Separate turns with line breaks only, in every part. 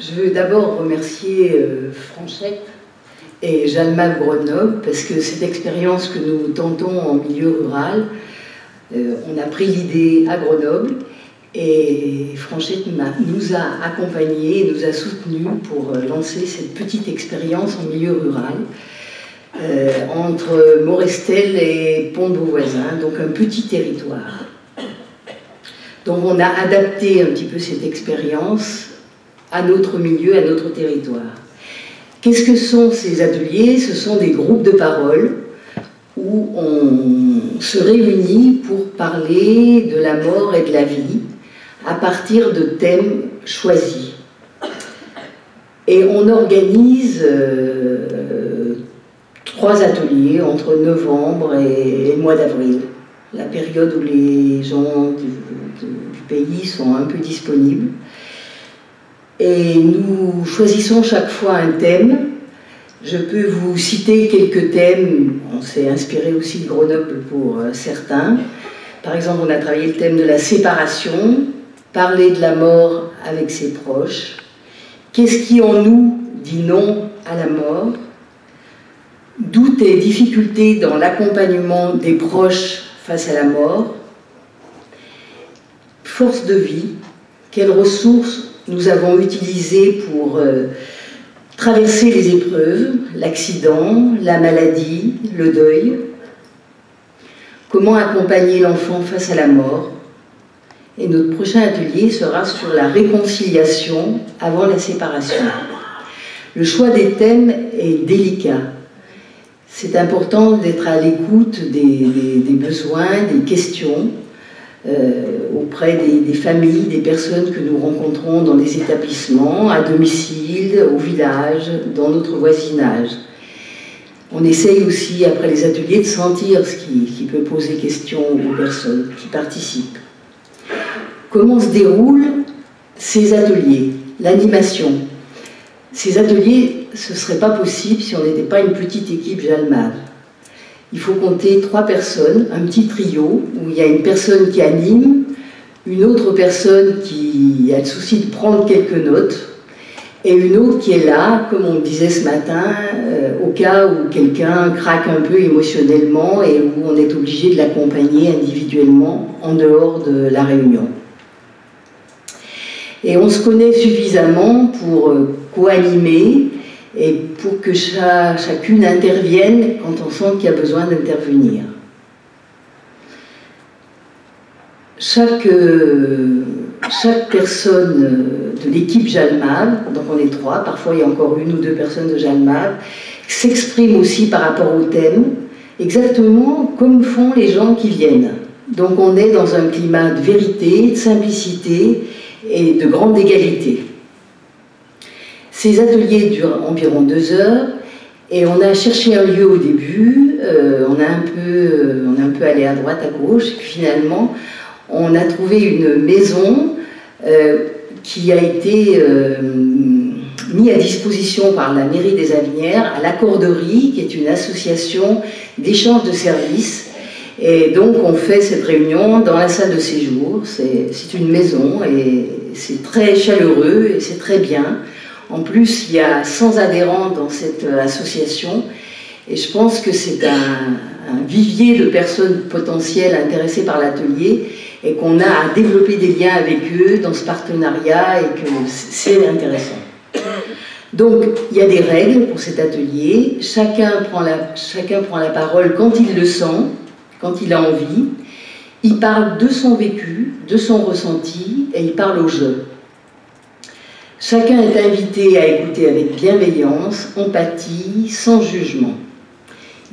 Je veux d'abord remercier Franchette et Jalmab Grenoble parce que cette expérience que nous tentons en milieu rural, on a pris l'idée à Grenoble et Franchette nous a accompagnés, nous a soutenus pour lancer cette petite expérience en milieu rural entre Morestel et Pont-de-Beauvoisin, donc un petit territoire. Donc on a adapté un petit peu cette expérience à notre milieu, à notre territoire. Qu'est-ce que sont ces ateliers? Ce sont des groupes de parole où on se réunit pour parler de la mort et de la vie à partir de thèmes choisis. Et on organise 3 ateliers entre novembre et le mois d'avril, la période où les gens du pays sont un peu disponibles. Et nous choisissons chaque fois un thème. Je peux vous citer quelques thèmes. On s'est inspiré aussi de Grenoble pour certains. Par exemple, on a travaillé le thème de la séparation, parler de la mort avec ses proches. Qu'est-ce qui en nous dit non à la mort? Doute et difficultés dans l'accompagnement des proches face à la mort. Force de vie, quelles ressources nous avons utilisées pour traverser les épreuves, l'accident, la maladie, le deuil. Comment accompagner l'enfant face à la mort. Et notre prochain atelier sera sur la réconciliation avant la séparation. Le choix des thèmes est délicat. C'est important d'être à l'écoute des besoins, des questions, auprès des familles, des personnes que nous rencontrons dans les établissements, à domicile, au village, dans notre voisinage. On essaye aussi, après les ateliers, de sentir ce qui peut poser question aux personnes qui participent. Comment se déroulent ces ateliers? L'animation. Ces ateliers, ce ne serait pas possible si on n'était pas une petite équipe Jalmab. Il faut compter 3 personnes, un petit trio, où il y a une personne qui anime, une autre personne qui a le souci de prendre quelques notes, et une autre qui est là, comme on le disait ce matin, au cas où quelqu'un craque un peu émotionnellement et où on est obligé de l'accompagner individuellement en dehors de la réunion. Et on se connaît suffisamment pour co-animer et pour que chacune intervienne quand on sent qu'il y a besoin d'intervenir. Chaque personne de l'équipe Jalmab, donc on est 3, parfois il y a encore 1 ou 2 personnes de Jalmab, s'exprime aussi par rapport au thème, exactement comme font les gens qui viennent. Donc on est dans un climat de vérité, de simplicité et de grande égalité. Ces ateliers durent environ 2 heures et on a cherché un lieu au début, on a un peu allé à droite, à gauche, et puis finalement on a trouvé une maison qui a été mise à disposition par la mairie des Avenières à l'Accorderie, qui est une association d'échange de services. Et donc on fait cette réunion dans la salle de séjour, c'est une maison et c'est très chaleureux et c'est très bien. En plus, il y a 100 adhérents dans cette association et je pense que c'est un vivier de personnes potentielles intéressées par l'atelier et qu'on a à développer des liens avec eux dans ce partenariat et que c'est intéressant. Donc, il y a des règles pour cet atelier. Chacun prend la parole quand il le sent, quand il a envie. Il parle de son vécu, de son ressenti et il parle au jeu. Chacun est invité à écouter avec bienveillance, empathie, sans jugement.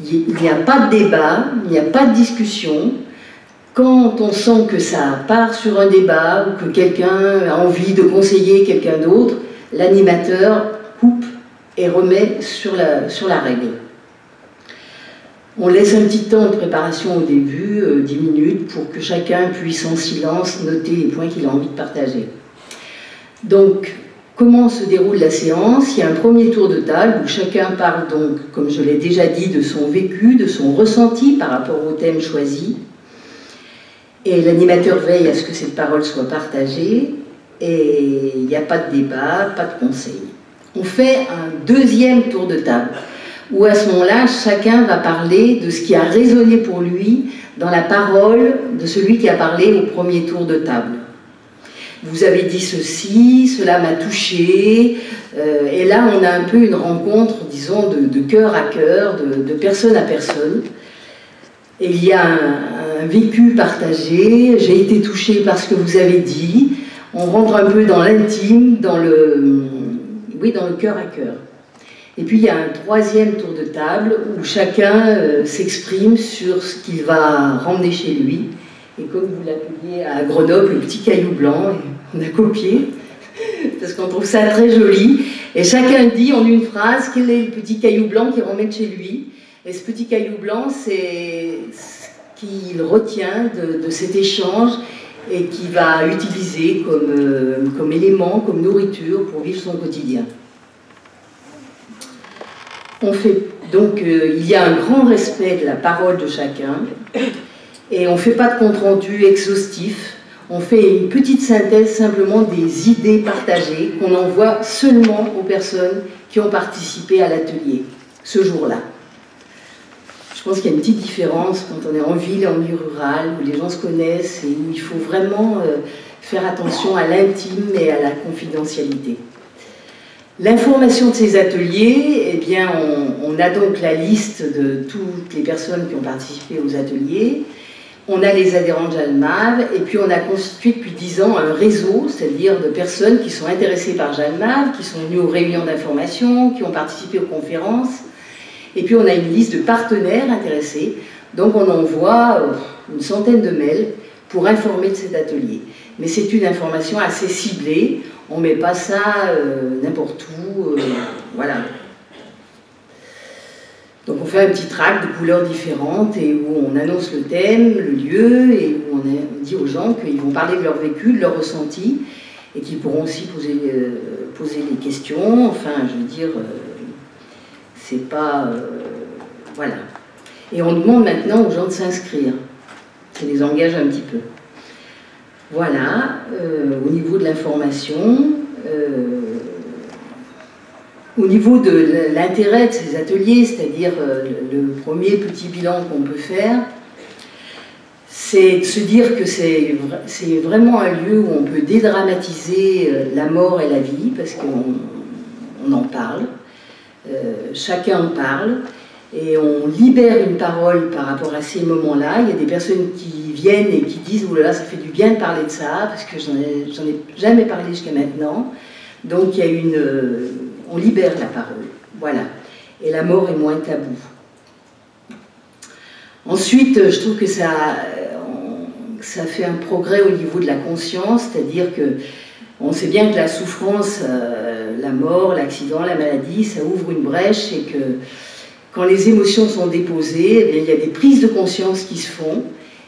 Il n'y a pas de débat, il n'y a pas de discussion. Quand on sent que ça part sur un débat ou que quelqu'un a envie de conseiller quelqu'un d'autre, l'animateur coupe et remet sur la règle. On laisse un petit temps de préparation au début, 10 minutes, pour que chacun puisse en silence noter les points qu'il a envie de partager. Donc, comment se déroule la séance? Il y a un premier tour de table où chacun parle donc, comme je l'ai déjà dit, de son vécu, de son ressenti par rapport au thème choisi. Et l'animateur veille à ce que cette parole soit partagée. et il n'y a pas de débat, pas de conseil. On fait un deuxième tour de table, où à ce moment-là, chacun va parler de ce qui a résonné pour lui dans la parole de celui qui a parlé au premier tour de table. Vous avez dit ceci, cela m'a touché, et là on a un peu une rencontre, disons, de cœur à cœur, de personne à personne. Et il y a un vécu partagé, j'ai été touchée par ce que vous avez dit, on rentre un peu dans l'intime, dans le cœur à cœur. Et puis il y a un troisième tour de table où chacun s'exprime sur ce qu'il va ramener chez lui. Et comme vous l'appeliez à Grenoble, le petit caillou blanc, on a copié, parce qu'on trouve ça très joli. Et chacun dit en une phrase quel est le petit caillou blanc qu'il ramène chez lui. Et ce petit caillou blanc, c'est ce qu'il retient de cet échange et qu'il va utiliser comme élément, comme nourriture pour vivre son quotidien. Donc il y a un grand respect de la parole de chacun et on ne fait pas de compte-rendu exhaustif, on fait une petite synthèse simplement des idées partagées qu'on envoie seulement aux personnes qui ont participé à l'atelier ce jour-là. Je pense qu'il y a une petite différence quand on est en ville, en milieu rural, où les gens se connaissent et où il faut vraiment faire attention à l'intime et à la confidentialité. L'information de ces ateliers, eh bien, on a donc la liste de toutes les personnes qui ont participé aux ateliers, on a les adhérents de Jalmave, et puis on a constitué depuis 10 ans un réseau, c'est-à-dire de personnes qui sont intéressées par Jalmave, qui sont venues aux réunions d'information, qui ont participé aux conférences, et puis on a une liste de partenaires intéressés, donc on envoie une centaine de mails pour informer de cet atelier. Mais c'est une information assez ciblée, on ne met pas ça n'importe où, voilà. Donc on fait un petit tract de couleurs différentes et où on annonce le thème, le lieu, et où on dit aux gens qu'ils vont parler de leur vécu, de leur ressenti, et qu'ils pourront aussi poser les questions, enfin je veux dire, c'est pas... voilà. Et on demande maintenant aux gens de s'inscrire, ça les engage un petit peu. Voilà, au niveau de l'information, au niveau de l'intérêt de ces ateliers, c'est-à-dire le premier petit bilan qu'on peut faire, c'est de se dire que c'est vraiment un lieu où on peut dédramatiser la mort et la vie, parce qu'on en parle, chacun en parle, et on libère une parole par rapport à ces moments-là. Il y a des personnes qui viennent et qui disent « Oh là là, ça fait du bien de parler de ça, parce que j'en ai jamais parlé jusqu'à maintenant ». Donc il y a on libère la parole, voilà. Et la mort est moins tabou. Ensuite, je trouve que ça fait un progrès au niveau de la conscience, c'est-à-dire que on sait bien que la souffrance, la mort, l'accident, la maladie, ça ouvre une brèche et que quand les émotions sont déposées, eh bien, il y a des prises de conscience qui se font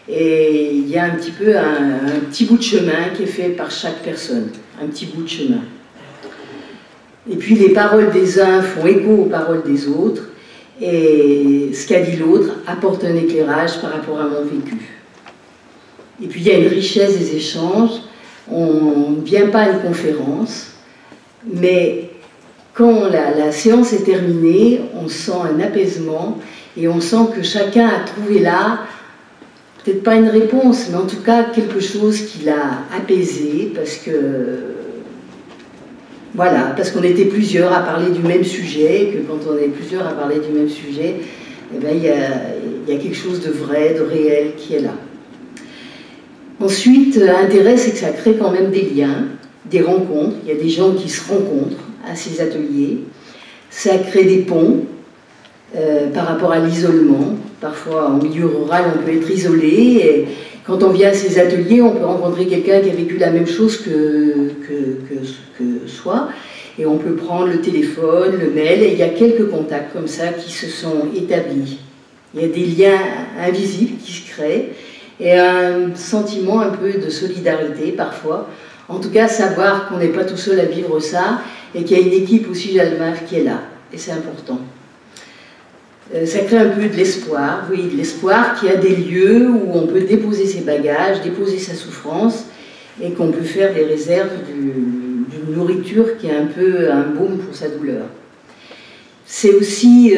et il y a un petit peu un petit bout de chemin qui est fait par chaque personne, un petit bout de chemin. Et puis les paroles des uns font écho aux paroles des autres et ce qu'a dit l'autre apporte un éclairage par rapport à mon vécu. Et puis il y a une richesse des échanges, on ne vient pas à une conférence, mais quand la séance est terminée, on sent un apaisement et on sent que chacun a trouvé là, peut-être pas une réponse, mais en tout cas quelque chose qui l'a apaisé, parce que, voilà, parce qu'on était plusieurs à parler du même sujet, et que quand on est plusieurs à parler du même sujet, eh bien, il y a quelque chose de vrai, de réel qui est là. Ensuite, l'intérêt, c'est que ça crée quand même des liens, des rencontres, il y a des gens qui se rencontrent à ces ateliers, ça crée des ponts par rapport à l'isolement. Parfois en milieu rural on peut être isolé et quand on vient à ces ateliers on peut rencontrer quelqu'un qui a vécu la même chose que soi et on peut prendre le téléphone, le mail et il y a quelques contacts comme ça qui se sont établis. Il y a des liens invisibles qui se créent et un sentiment un peu de solidarité parfois. En tout cas, savoir qu'on n'est pas tout seul à vivre ça et qu'il y a une équipe aussi Jalmave qui est là. Et c'est important. Ça crée un peu de l'espoir, oui, de l'espoir qu'il y a des lieux où on peut déposer ses bagages, déposer sa souffrance et qu'on peut faire des réserves d'une nourriture qui est un peu un baume pour sa douleur. C'est aussi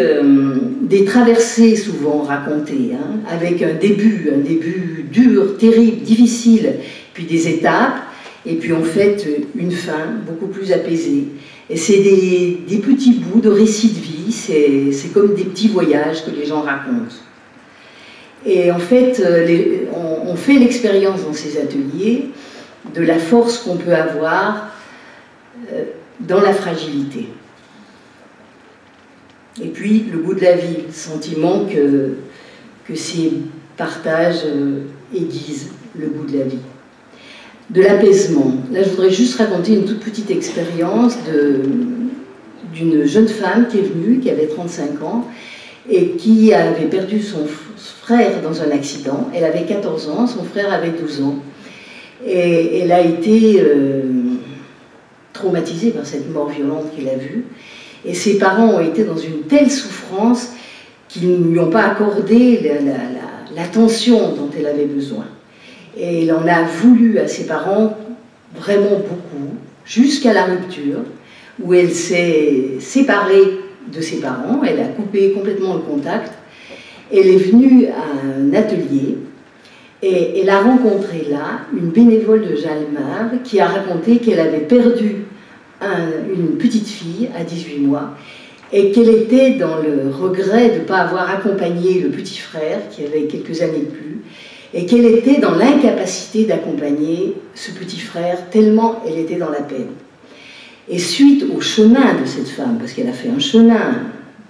des traversées souvent racontées, hein, avec un début dur, terrible, difficile, puis des étapes, et puis en fait une fin beaucoup plus apaisée. Et c'est des petits bouts de récits de vie, c'est comme des petits voyages que les gens racontent. Et en fait, on fait l'expérience dans ces ateliers de la force qu'on peut avoir dans la fragilité. Et puis, le goût de la vie, le sentiment que ces partages aiguisent le goût de la vie. De l'apaisement. Là, je voudrais juste raconter une toute petite expérience d'une jeune femme qui est venue, qui avait 35 ans, et qui avait perdu son frère dans un accident. Elle avait 14 ans, son frère avait 12 ans. Et elle a été traumatisée par cette mort violente qu'elle a vue. Et ses parents ont été dans une telle souffrance qu'ils ne lui ont pas accordé l'attention dont elle avait besoin. Et elle en a voulu à ses parents vraiment beaucoup, jusqu'à la rupture, où elle s'est séparée de ses parents, elle a coupé complètement le contact. Elle est venue à un atelier et elle a rencontré là une bénévole de Jalmave qui a raconté qu'elle avait perdu une petite fille à 18 mois et qu'elle était dans le regret de ne pas avoir accompagné le petit frère qui avait quelques années de plus et qu'elle était dans l'incapacité d'accompagner ce petit frère tellement elle était dans la peine. Et suite au chemin de cette femme, parce qu'elle a fait un chemin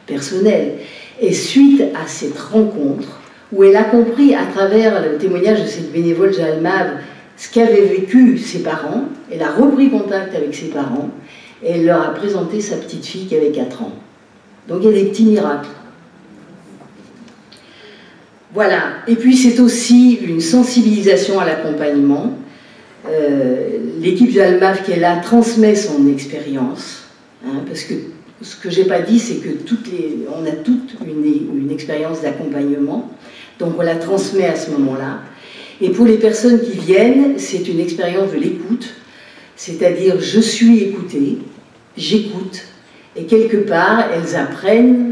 personnel, et suite à cette rencontre où elle a compris à travers le témoignage de cette bénévole Jalmave ce qu'avaient vécu ses parents, elle a repris contact avec ses parents et elle leur a présenté sa petite fille qui avait 4 ans. Donc il y a des petits miracles. Voilà. Et puis c'est aussi une sensibilisation à l'accompagnement. L'équipe Jalmave qui est là transmet son expérience, hein, parce que ce que j'ai pas dit, c'est que on a toute une expérience d'accompagnement, donc on la transmet à ce moment-là. Et pour les personnes qui viennent, c'est une expérience de l'écoute, c'est-à-dire je suis écoutée, j'écoute, et quelque part, elles apprennent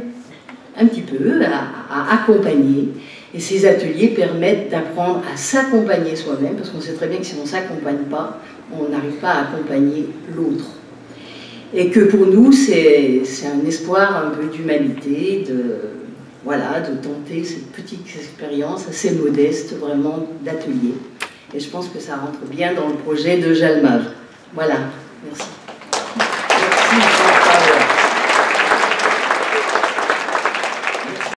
un petit peu à accompagner. Et ces ateliers permettent d'apprendre à s'accompagner soi-même, parce qu'on sait très bien que si on ne s'accompagne pas, on n'arrive pas à accompagner l'autre. Et que pour nous, c'est un espoir un peu d'humanité, voilà, de tenter cette petite expérience assez modeste, vraiment, d'atelier. Et je pense que ça rentre bien dans le projet de Jalmave. Voilà, merci.